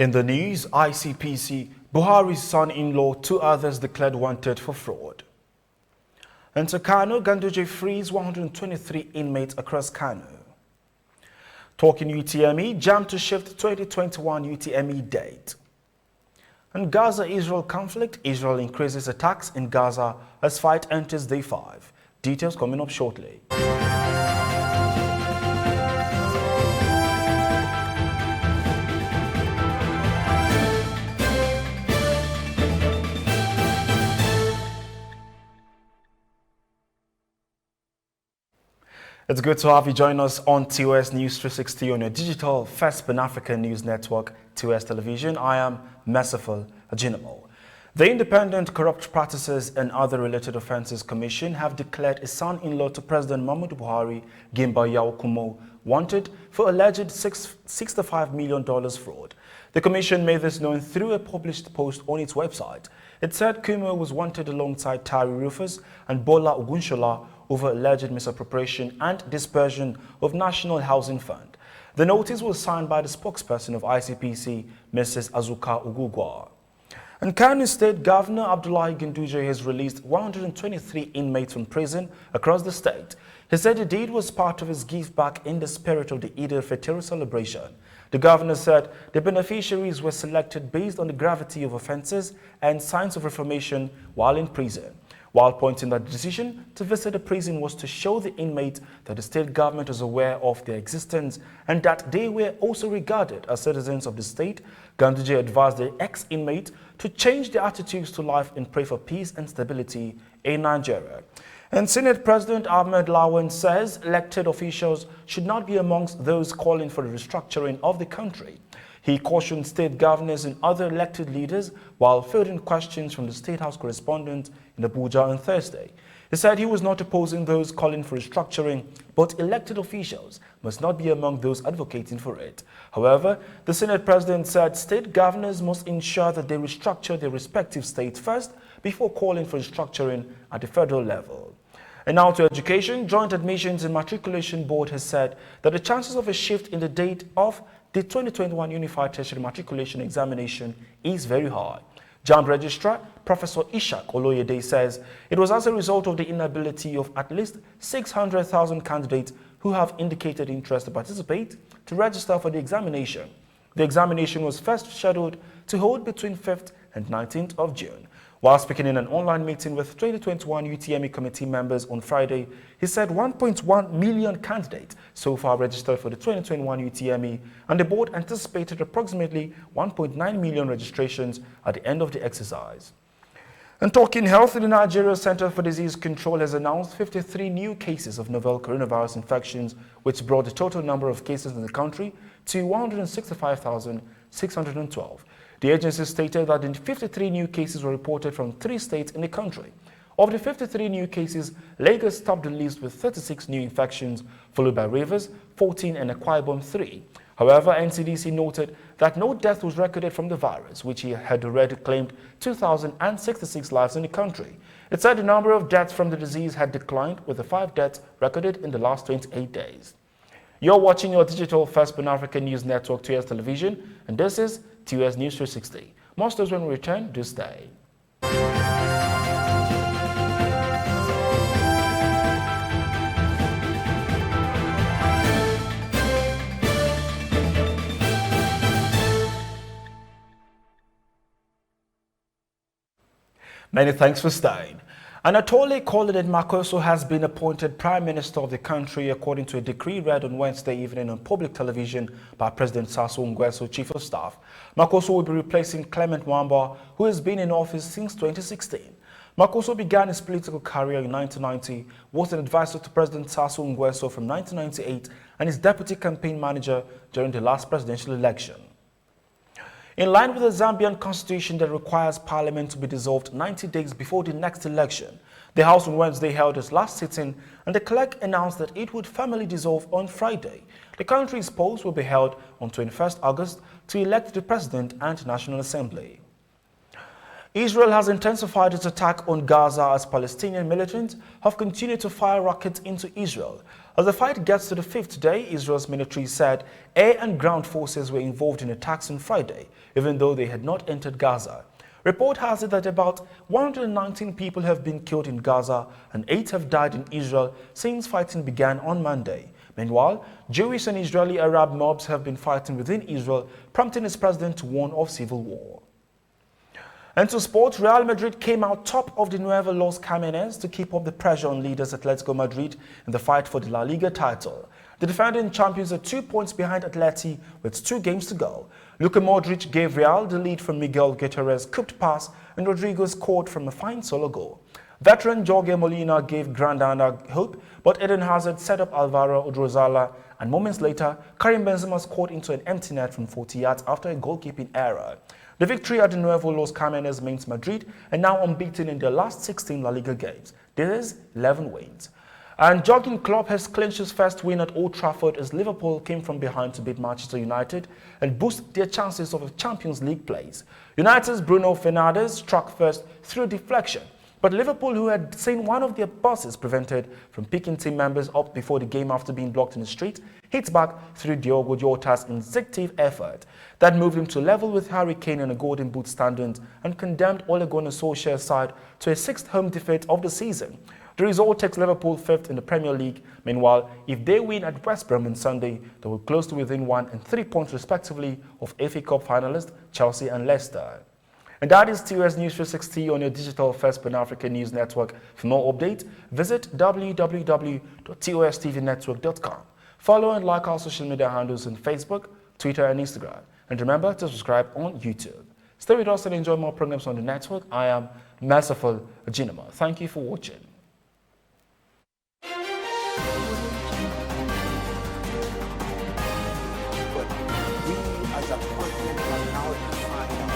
In the news, ICPC, Buhari's son-in-law, two others declared wanted for fraud. In Kano, Ganduje frees 123 inmates across Kano. Talking UTME, jam to shift 2021 UTME date. And Gaza-Israel conflict, Israel increases attacks in Gaza as fight enters day 5. Details coming up shortly. It's good to have you join us on TOS News 360 on your digital first Pan-African news network, TOS Television. I am Merciful Ajinamo. The Independent Corrupt Practices and Other Related Offences Commission have declared a son-in-law to President Muhammadu Buhari, Gimba Yao Kumo, wanted for alleged $65 million fraud. The commission made this known through a published post on its website. It said Kumo was wanted alongside Tari Rufus and Bola Ogunshola over alleged misappropriation and dispersion of National Housing Fund. The notice was signed by the spokesperson of ICPC, Mrs. Azuka Ugugwa. And Kano State Governor Abdullahi Ganduje has released 123 inmates from prison across the state. He said the deed was part of his give back in the spirit of the Eid al-Fitr celebration. The governor said the beneficiaries were selected based on the gravity of offences and signs of reformation while in prison, while pointing that the decision to visit the prison was to show the inmates that the state government was aware of their existence and that they were also regarded as citizens of the state. Ganduje advised the ex-inmate to change their attitudes to life and pray for peace and stability in Nigeria. And Senate President Ahmed Lawan says elected officials should not be amongst those calling for the restructuring of the country. He cautioned state governors and other elected leaders while fielding questions from the State House correspondent in Abuja on Thursday. He said he was not opposing those calling for restructuring, but elected officials must not be among those advocating for it. However, the Senate President said state governors must ensure that they restructure their respective states first before calling for restructuring at the federal level. And now to education. Joint Admissions and Matriculation Board has said that the chances of a shift in the date of the 2021 Unified Tertiary Matriculation Examination is very high. JAMB Registrar Professor Ishak Oloyede says it was as a result of the inability of at least 600,000 candidates who have indicated interest to participate to register for the examination. The examination was first scheduled to hold between 5th and 19th of June. While speaking in an online meeting with 2021 UTME committee members on Friday, he said 1.1 million candidates so far registered for the 2021 UTME, and the board anticipated approximately 1.9 million registrations at the end of the exercise. And talking health, the Nigeria Center for Disease Control has announced 53 new cases of novel coronavirus infections, which brought the total number of cases in the country to 165,612. The agency stated that the 53 new cases were reported from 3 states in the country. Of the 53 new cases, Lagos topped the list with 36 new infections, followed by Rivers, 14, and Akwa Ibom, 3. However, NCDC noted that no death was recorded from the virus, which he had already claimed 2,066 lives in the country. It said the number of deaths from the disease had declined, with the 5 deaths recorded in the last 28 days. You're watching your digital first Pan-African news network, TOS Television, and this is TOS News 360. More stories when we return. Do stay. Many thanks for staying. Anatole Kolede Makoso has been appointed Prime Minister of the country according to a decree read on Wednesday evening on public television by President Sassou Nguesso, Chief of Staff. Makoso will be replacing Clement Mwamba, who has been in office since 2016. Makoso began his political career in 1990, was an advisor to President Sassou Nguesso from 1998, and his deputy campaign manager during the last presidential election. In line with the Zambian constitution that requires parliament to be dissolved 90 days before the next election, the House on Wednesday held its last sitting and the clerk announced that it would formally dissolve on Friday. The country's polls will be held on 21st August to elect the president and National Assembly. Israel has intensified its attack on Gaza as Palestinian militants have continued to fire rockets into Israel. As the fight gets to the fifth day, Israel's military said air and ground forces were involved in attacks on Friday, even though they had not entered Gaza. Report has it that about 119 people have been killed in Gaza and 8 have died in Israel since fighting began on Monday. Meanwhile, Jewish and Israeli Arab mobs have been fighting within Israel, prompting its president to warn of civil war. And to sport, Real Madrid came out top of the Nuevo Los Camenes to keep up the pressure on leaders Atletico Madrid in the fight for the La Liga title. The defending champions are 2 points behind Atleti with 2 games to go. Luka Modric gave Real the lead from Miguel Gutierrez's cooked pass and Rodrigo scored from a fine solo goal. Veteran Jorge Molina gave Granada hope, but Eden Hazard set up Alvaro Odriozola, and moments later, Karim Benzema scored into an empty net from 40 yards after a goalkeeping error. The victory at the Nuevo Los Camenes means Madrid are now unbeaten in their last 16 La Liga games. This is 11 wins. And Jurgen Klopp has clinched his first win at Old Trafford as Liverpool came from behind to beat Manchester United and boost their chances of a Champions League place. United's Bruno Fernandes struck first through deflection, but Liverpool, who had seen one of their buses prevented from picking team members up before the game after being blocked in the street, hits back through Diogo Jota's instinctive effort. That moved him to level with Harry Kane in a Golden Boot standings and condemned Ole Gunnar Solskjaer's side to a 6th home defeat of the season. The result takes Liverpool 5th in the Premier League. Meanwhile, if they win at West Brom on Sunday, they will close to within 1 and 3 points respectively of FA Cup finalists Chelsea and Leicester. And that is TOS News 360 on your digital first Pan-African news network. For more updates, visit www.tostvnetwork.com. Follow and like our social media handles on Facebook, Twitter and Instagram. And remember to subscribe on YouTube. Stay with us and enjoy more programs on the network. I am Merciful Ajinama. Thank you for watching. But we as a continent are now defined